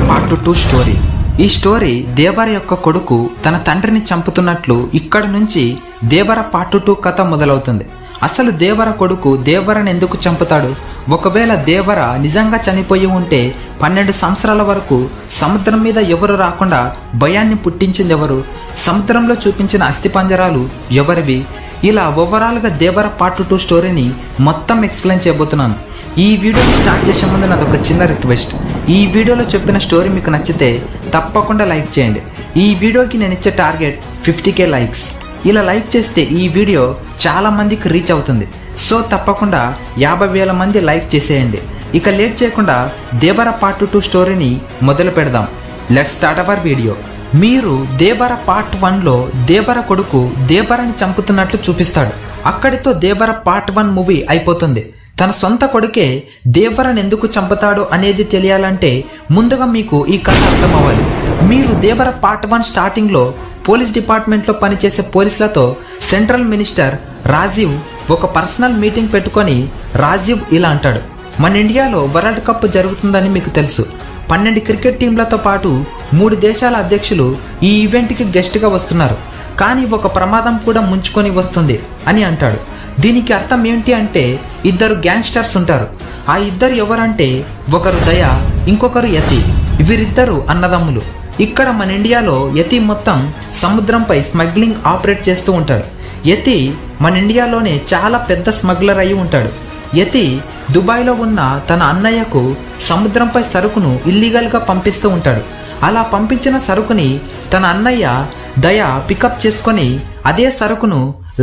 Part 2 story. ఈ story దేవర యొక్క కొడుకు తన తండ్రిని చంపుతున్నట్లు ఇక్కడి నుంచి దేవర పార్ట్ 2 కథ మొదలవుతుంది. అసలు దేవర కొడుకు దేవరని ఎందుకు చంపుతాడు? ఒకవేళ దేవర నిజంగా చనిపోయి ఉంటే 12 సంవత్సరాల వరకు సముద్రం మీద ఎవరు రాకుండా భయాన్ని పుట్టించింది ఎవరు? సముద్రంలో చూపించిన అస్థిపంజరాలు ఎవరివి? ఇలా ఓవరాల్ గా దేవర పార్ట్ 2 స్టోరీని మొత్తం ఎక్స్ప్లెయిన్ చేయబోతున్నాను. ఈ వీడియోని స్టార్ట్ చేసే ముందు నాదొక చిన్న రిక్వెస్ట్. ఈ వీడియోలో చెప్పిన స్టోరీ మీకు నచ్చితే తప్పకుండా లైక్ చేయండి. ఈ వీడియోకి నేను ఇచ్చే టార్గెట్ 50k లైక్స్. ఇలా లైక్ చేస్తే ఈ వీడియో చాలా మందికి రీచ్ అవుతుంది. సో తప్పకుండా 50,000 మంది లైక్ చేసేయండి. ఇక లేట్ చేయకుండా దేవర పార్ట్ 2 స్టోరీని మొదలు పెడదాం. Let's start our video. మీరు దేవర పార్ట్ 1లో దేవర కొడుకు దేవరని చంపుతున్నట్లు చూపిస్తాడు. అక్కడితో దేవర పార్ట్ 1 మూవీ అయిపోతుంది. తన సొంత కొడుకే దేవరని ఎందుకు చంపుతాడు అనేది తెలియాలంటే ముందుగా మీకు ఈ కథ అర్థం అవ్వాలి. మీరు దేవర పార్ట్ 1 స్టార్టింగ్ లో పోలీస్ డిపార్ట్మెంట్ లో పనిచేసే పోలీసులతో సెంట్రల్ మినిస్టర్ రాజీవ్ ఒక పర్సనల్ మీటింగ్ పెట్టుకొని రాజీవ్ ఇలా అంటాడు, మన ఇండియాలో వరల్డ్ కప్ జరుగుతుందని మీకు తెలుసు. 12 క్రికెట్ టీంలతో పాటు 3 దేశాల అధ్యక్షులు ఈ ఈవెంట్ కి గెస్ట్ గా వస్తున్నారు. కానీ ఒక ప్రమాదం కూడా ముంచుకొని వస్తుంది అని అంటాడు. దీనికి అర్థం ఏంటి అంటే 2 గ్యాంగ్స్టర్స్ ఉంటారు. ఆ 2 ఎవరంటే ఒకరు దయ, ఇంకొకరు యతి. వీరిద్దరు అన్నదమ్ములు. ఇక్కడ మన ఇండియాలో యతి మొత్తం సముద్రంపై స్మగ్లింగ్ ఆపరేట్ చేస్తూ ఉంటాడు. యతి మన ఇండియాలోనే చాలా పెద్ద స్మగ్లర్ అయి ఉంటాడు. యతి దుబాయ్లో ఉన్న తన అన్నయ్యకు సముద్రంపై సరుకును ఇల్లీగల్ గా పంపిస్తూ ఉంటాడు. అలా పంపించిన సరుకుని తన అన్నయ్య దయ పికప్ చేసుకొని అదే సరుకును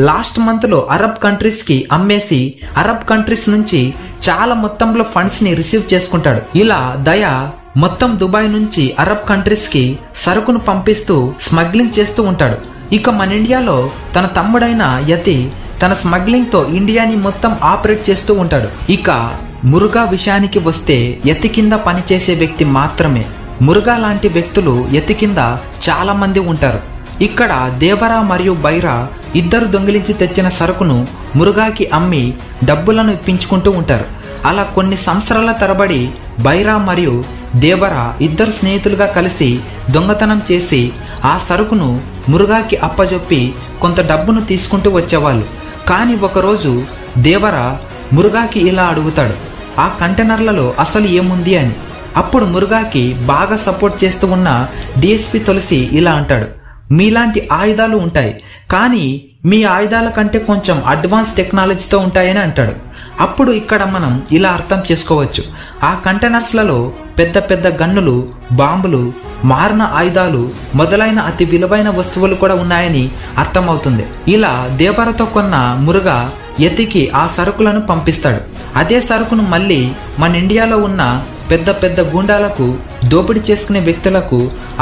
లాస్ట్ మంత్ లో అరబ్ కంట్రీస్ కి అమ్మేసి అరబ్ కంట్రీస్ నుంచి చాలా మొత్తంలో ఫండ్స్ ని రిసీవ్ చేసుకుంటాడు. ఇలా దయ మొత్తం దుబాయ్ నుంచి అరబ్ కంట్రీస్ కి సరుకును పంపిస్తూ స్మగ్లింగ్ చేస్తూ ఉంటాడు. ఇక మన ఇండియాలో తన తమ్ముడైన యతి తన స్మగ్లింగ్ తో ఇండియాని మొత్తం ఆపరేట్ చేస్తూ ఉంటాడు. ఇక మురుగా విషయానికి వస్తే యతి కింద పనిచేసే వ్యక్తి మాత్రమే. మురుగా లాంటి వ్యక్తులు యతి కింద చాలా మంది ఉంటారు. ఇక్కడ దేవర మరియు బైరా 2 దొంగిలించి తెచ్చిన సరుకును మురుగాకి అమ్మి డబ్బులను ఇప్పించుకుంటూ ఉంటారు. అలా కొన్ని సంవత్సరాల తరబడి బైరా మరియు దేవర 2 స్నేహితులుగా కలిసి దొంగతనం చేసి ఆ సరుకును మురుగాకి అప్పజొప్పి కొంత డబ్బును తీసుకుంటూ వచ్చేవాళ్ళు. కానీ ఒకరోజు దేవర మురుగాకి ఇలా అడుగుతాడు, ఆ కంటైనర్లలో అసలు ఏముంది అని. అప్పుడు మురుగాకి బాగా సపోర్ట్ చేస్తూ ఉన్న డిఎస్పి తులసి ఇలా అంటాడు, మీలాంటి ఆయుధాలు ఉంటాయి, కానీ మీ ఆయుధాల కంటే కొంచెం అడ్వాన్స్ టెక్నాలజీతో ఉంటాయని అంటాడు. అప్పుడు ఇక్కడ మనం ఇలా అర్థం చేసుకోవచ్చు, ఆ కంటైనర్స్లలో పెద్ద పెద్ద గన్నులు, బాంబులు, మారణ ఆయుధాలు మొదలైన అతి విలువైన వస్తువులు కూడా ఉన్నాయని అర్థమవుతుంది. ఇలా దేవరతో కొన్న మురుగా యతికి ఆ సరుకులను పంపిస్తాడు. అదే సరుకును మళ్ళీ మన ఇండియాలో ఉన్న పెద్ద పెద్ద గూండాలకు, దోపిడీ చేసుకునే వ్యక్తులకు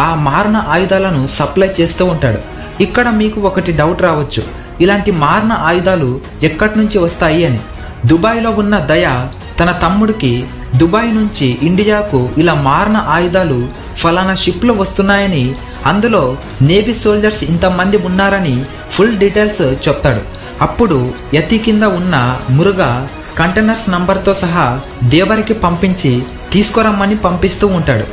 ఆ మారణ ఆయుధాలను సప్లై చేస్తూ ఉంటాడు. ఇక్కడ మీకు ఒకటి డౌట్ రావచ్చు, ఇలాంటి మారణ ఆయుధాలు ఎక్కడి నుంచి వస్తాయి అని. దుబాయ్లో ఉన్న దయ తన తమ్ముడికి దుబాయ్ నుంచి ఇండియాకు ఇలా మారణ ఆయుధాలు ఫలానా షిప్లో వస్తున్నాయని, అందులో నేవీ సోల్జర్స్ ఇంతమంది ఉన్నారని ఫుల్ డీటెయిల్స్ చెప్తాడు. అప్పుడు యతి కింద ఉన్న మురుగా కంటైనర్స్ నంబర్తో సహా దేవరికి పంపించి తీసుకురమ్మని పంపిస్తూ ఉంటాడు.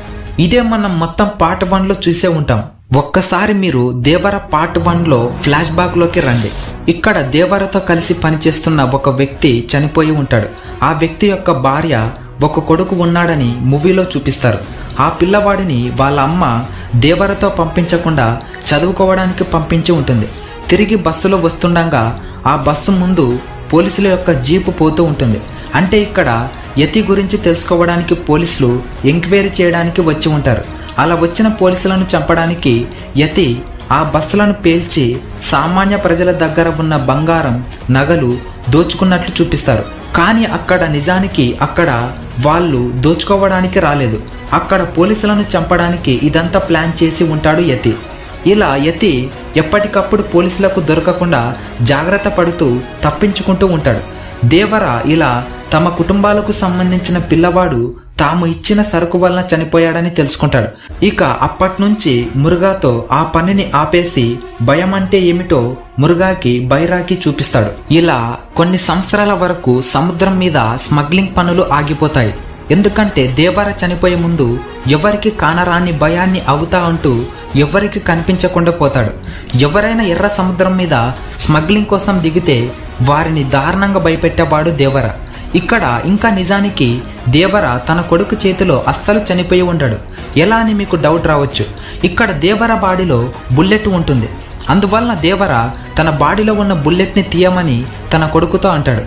ఇదే మనం మొత్తం పార్ట్ 1లో చూసే ఉంటాం. ఒక్కసారి మీరు దేవర పార్ట్ 1లో ఫ్లాష్ బ్యాక్ లోకి రండి. ఇక్కడ దేవరతో కలిసి పనిచేస్తున్న ఒక వ్యక్తి చనిపోయి ఉంటాడు. ఆ వ్యక్తి యొక్క భార్య, ఒక కొడుకు ఉన్నాడని మూవీలో చూపిస్తారు. ఆ పిల్లవాడిని వాళ్ళ అమ్మ దేవరతో పంపించకుండా చదువుకోవడానికి పంపించి ఉంటుంది. తిరిగి బస్సులో వస్తుండగా ఆ బస్సు ముందు పోలీసుల యొక్క జీపు పోతూ ఉంటుంది. అంటే ఇక్కడ యతి గురించి తెలుసుకోవడానికి పోలీసులు ఎంక్వైరీ చేయడానికి వచ్చి ఉంటారు. అలా వచ్చిన పోలీసులను చంపడానికి యతి ఆ బస్సులను పేల్చి సామాన్య ప్రజల దగ్గర ఉన్న బంగారం, నగలు దోచుకున్నట్లు చూపిస్తారు. కానీ అక్కడ నిజానికి అక్కడ వాళ్ళు దోచుకోవడానికి రాలేదు. అక్కడ పోలీసులను చంపడానికి ఇదంతా ప్లాన్ చేసి ఉంటాడు యతి. ఇలా యతి ఎప్పటికప్పుడు పోలీసులకు దొరకకుండా జాగ్రత్త పడుతూ తప్పించుకుంటూ ఉంటాడు. దేవర ఇలా తమ కుటుంబాలకు సంబంధించిన పిల్లవాడు తాము ఇచ్చిన సరుకు వలన చనిపోయాడని తెలుసుకుంటాడు. ఇక అప్పటి నుంచి మురుగాతో ఆ పనిని ఆపేసి భయం అంటే ఏమిటో మురుగాకి, బైరాకి చూపిస్తాడు. ఇలా కొన్ని సంవత్సరాల వరకు సముద్రం మీద స్మగ్లింగ్ పనులు ఆగిపోతాయి. ఎందుకంటే దేవర చనిపోయే ముందు ఎవరికి కానరాని భయాన్ని అవుతా అంటూ ఎవరికి కనిపించకుండా పోతాడు. ఎవరైనా ఎర్ర సముద్రం మీద స్మగ్లింగ్ కోసం దిగితే వారిని దారుణంగా భయపెట్టేవాడు దేవర. ఇక్కడ ఇంకా నిజానికి దేవర తన కొడుకు చేతిలో అస్సలు చనిపోయి ఉంటాడు. ఎలా అని మీకు డౌట్ రావచ్చు. ఇక్కడ దేవర బాడీలో బుల్లెట్ ఉంటుంది. అందువలన దేవర తన బాడీలో ఉన్న బుల్లెట్ని తీయమని తన కొడుకుతో అంటాడు.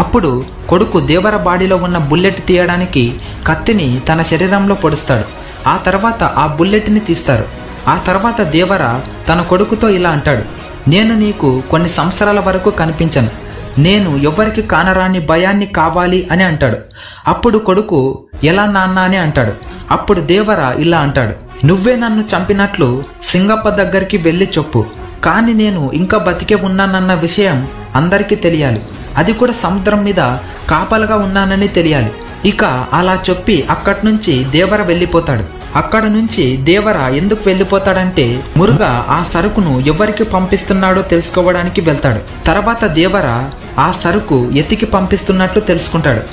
అప్పుడు కొడుకు దేవర బాడీలో ఉన్న బుల్లెట్ తీయడానికి కత్తిని తన శరీరంలో పొడుస్తాడు. ఆ తర్వాత ఆ బుల్లెట్ని తీస్తారు. ఆ తర్వాత దేవర తన కొడుకుతో ఇలా అంటాడు, నేను నీకు కొన్ని సంవత్సరాల వరకు కనిపించను, నేను ఎవరికి కానరాని భయాన్ని కావాలి అని అంటాడు. అప్పుడు కొడుకు ఎలా నాన్న అని అంటాడు. అప్పుడు దేవర ఇలా అంటాడు, నువ్వే నన్ను చంపినట్లు సింగప్ప దగ్గరికి వెళ్ళి చెప్పు, కానీ నేను ఇంకా బతికే ఉన్నానన్న విషయం అందరికీ తెలియాలి, అది కూడా సముద్రం మీద కాపలుగా ఉన్నానని తెలియాలి. ఇక అలా చెప్పి అక్కడి నుంచి దేవర వెళ్ళిపోతాడు. అక్కడ నుంచి దేవర ఎందుకు వెళ్ళిపోతాడంటే మురుగా ఆ సరుకును ఎవరికి పంపిస్తున్నాడో తెలుసుకోవడానికి వెళ్తాడు. తర్వాత దేవర ఆ సరుకు యతికి పంపిస్తున్నట్లు తెలుసుకుంటాడు.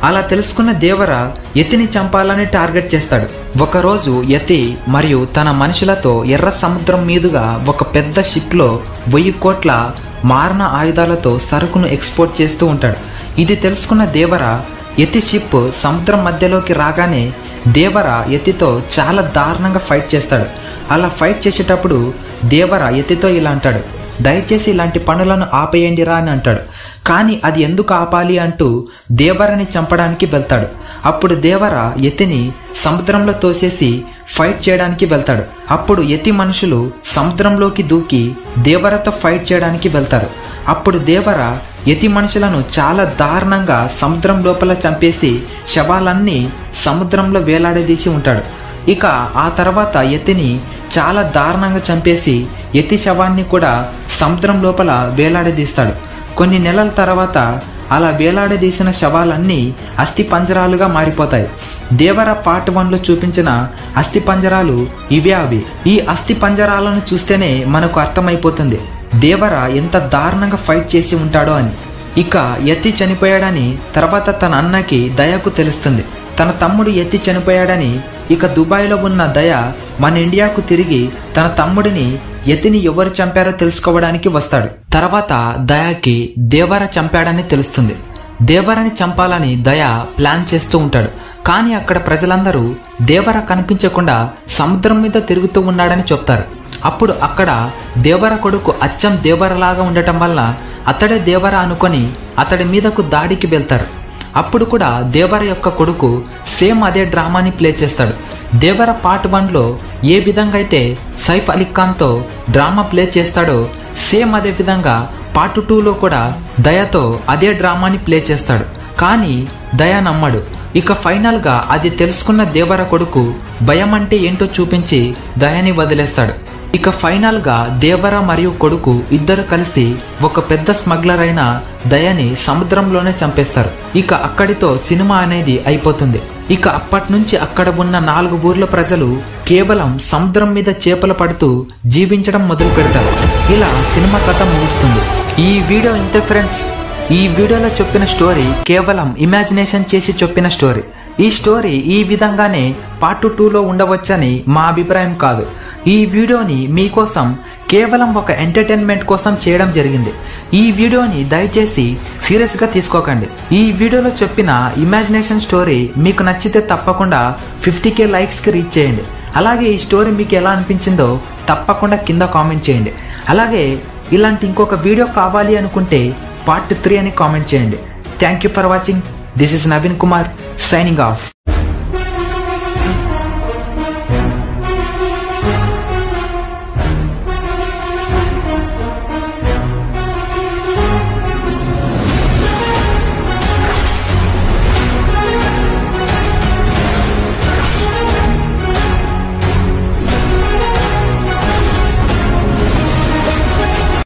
అలా తెలుసుకున్న దేవర యతిని చంపాలని టార్గెట్ చేస్తాడు. ఒకరోజు యతి మరియు తన మనుషులతో ఎర్ర సముద్రం మీదుగా ఒక పెద్ద షిప్ లో 1000 కోట్ల మారణ ఆయుధాలతో సరుకును ఎక్స్పోర్ట్ చేస్తూ ఉంటాడు. ఇది తెలుసుకున్న దేవర యతి షిప్ సముద్రం మధ్యలోకి రాగానే దేవర యతితో చాలా దారుణంగా ఫైట్ చేస్తాడు. అలా ఫైట్ చేసేటప్పుడు దేవర యతితో ఇలా అంటాడు, దయచేసి ఇలాంటి పనులను ఆపేయండిరా అని అంటాడు. కానీ అది ఎందుకు ఆపాలి అంటూ దేవరని చంపడానికి వెళ్తాడు. అప్పుడు దేవర యతిని సముద్రంలో తోసేసి ఫైట్ చేయడానికి వెళ్తాడు. అప్పుడు యతి మనుషులు సముద్రంలోకి దూకి దేవరతో ఫైట్ చేయడానికి వెళ్తారు. అప్పుడు దేవర యతి మనుషులను చాలా దారుణంగా సముద్రం లోపల చంపేసి శవాలన్నీ సముద్రంలో వేలాడదీసి ఉంటాడు. ఇక ఆ తర్వాత యతిని చాలా దారుణంగా చంపేసి యతి శవాన్ని కూడా సముద్రం లోపల వేలాడదీస్తాడు. కొన్ని నెలల తర్వాత అలా వేలాడదీసిన శవాలన్నీ అస్థి పంజరాలుగా మారిపోతాయి. దేవర పార్ట్ 1లో చూపించిన అస్థి పంజరాలు ఇవే అవి. ఈ అస్థి పంజరాలను చూస్తేనే మనకు అర్థమైపోతుంది దేవర ఎంత దారుణంగా ఫైట్ చేసి ఉంటాడో అని. ఇక యతి చనిపోయాడని తర్వాత తన అన్నకి దయకు తెలుస్తుంది. తన తమ్ముడు యతి చనిపోయాడని. ఇక దుబాయ్లో ఉన్న దయ మన ఇండియాకు తిరిగి తన తమ్ముడిని యతిని ఎవరు చంపారో తెలుసుకోవడానికి వస్తాడు. తర్వాత దయకి దేవర చంపాడని తెలుస్తుంది. దేవరని చంపాలని దయ ప్లాన్ చేస్తూ ఉంటాడు. కానీ అక్కడ ప్రజలందరూ దేవర కనిపించకుండా సముద్రం మీద తిరుగుతూ ఉన్నాడని చెప్తారు. అప్పుడు అక్కడ దేవర కొడుకు అచ్చం దేవరలాగా ఉండటం వల్ల అతడే దేవర అనుకొని అతడి మీదకు దాడికి వెళ్తారు. అప్పుడు కూడా దేవర యొక్క కొడుకు సేమ్ అదే డ్రామాని ప్లే చేస్తాడు. దేవర పార్ట్ 1లో ఏ విధంగా అయితే సైఫ్ అలీ ఖాన్తో డ్రామా ప్లే చేస్తాడో సేమ్ అదే విధంగా పార్ట్ 2లో కూడా దయతో అదే డ్రామాని ప్లే చేస్తాడు. కానీ దయ నమ్మడు. ఇక ఫైనల్గా అది తెలుసుకున్న దేవర కొడుకు భయం అంటే ఏంటో చూపించి దయని వదిలేస్తాడు. ఇక ఫైనల్గా దేవర మరియు కొడుకు ఇద్దరు కలిసి ఒక పెద్ద స్మగ్లర్ అయిన దయని సముద్రంలోనే చంపేస్తారు. ఇక అక్కడితో సినిమా అనేది అయిపోతుంది. ఇక అప్పటి నుంచి అక్కడ ఉన్న 4 ఊర్ల ప్రజలు కేవలం సముద్రం మీద చేపలు పడుతూ జీవించడం మొదలు పెడతారు. ఇలా సినిమా కథ ముగుస్తుంది. ఈ వీడియో ఇంతే ఫ్రెండ్స్. ఈ వీడియోలో చెప్పిన స్టోరీ కేవలం ఇమాజినేషన్ చేసి చెప్పిన స్టోరీ. ఈ స్టోరీ ఈ విధంగానే పార్ట్ 2లో ఉండవచ్చని మా అభిప్రాయం కాదు. ఈ వీడియోని మీకోసం కేవలం ఒక ఎంటర్టైన్మెంట్ కోసం చేయడం జరిగింది. ఈ వీడియోని దయచేసి సీరియస్గా తీసుకోకండి. ఈ వీడియోలో చెప్పిన ఇమాజినేషన్ స్టోరీ మీకు నచ్చితే తప్పకుండా 50K లైక్స్కి రీచ్ చేయండి. అలాగే ఈ స్టోరీ మీకు ఎలా అనిపించిందో తప్పకుండా కింద కామెంట్ చేయండి. అలాగే ఇలాంటి ఇంకొక వీడియో కావాలి అనుకుంటే పార్ట్ 3 అని కామెంట్ చేయండి. Thank you for watching. This is Naveen Kumar signing off.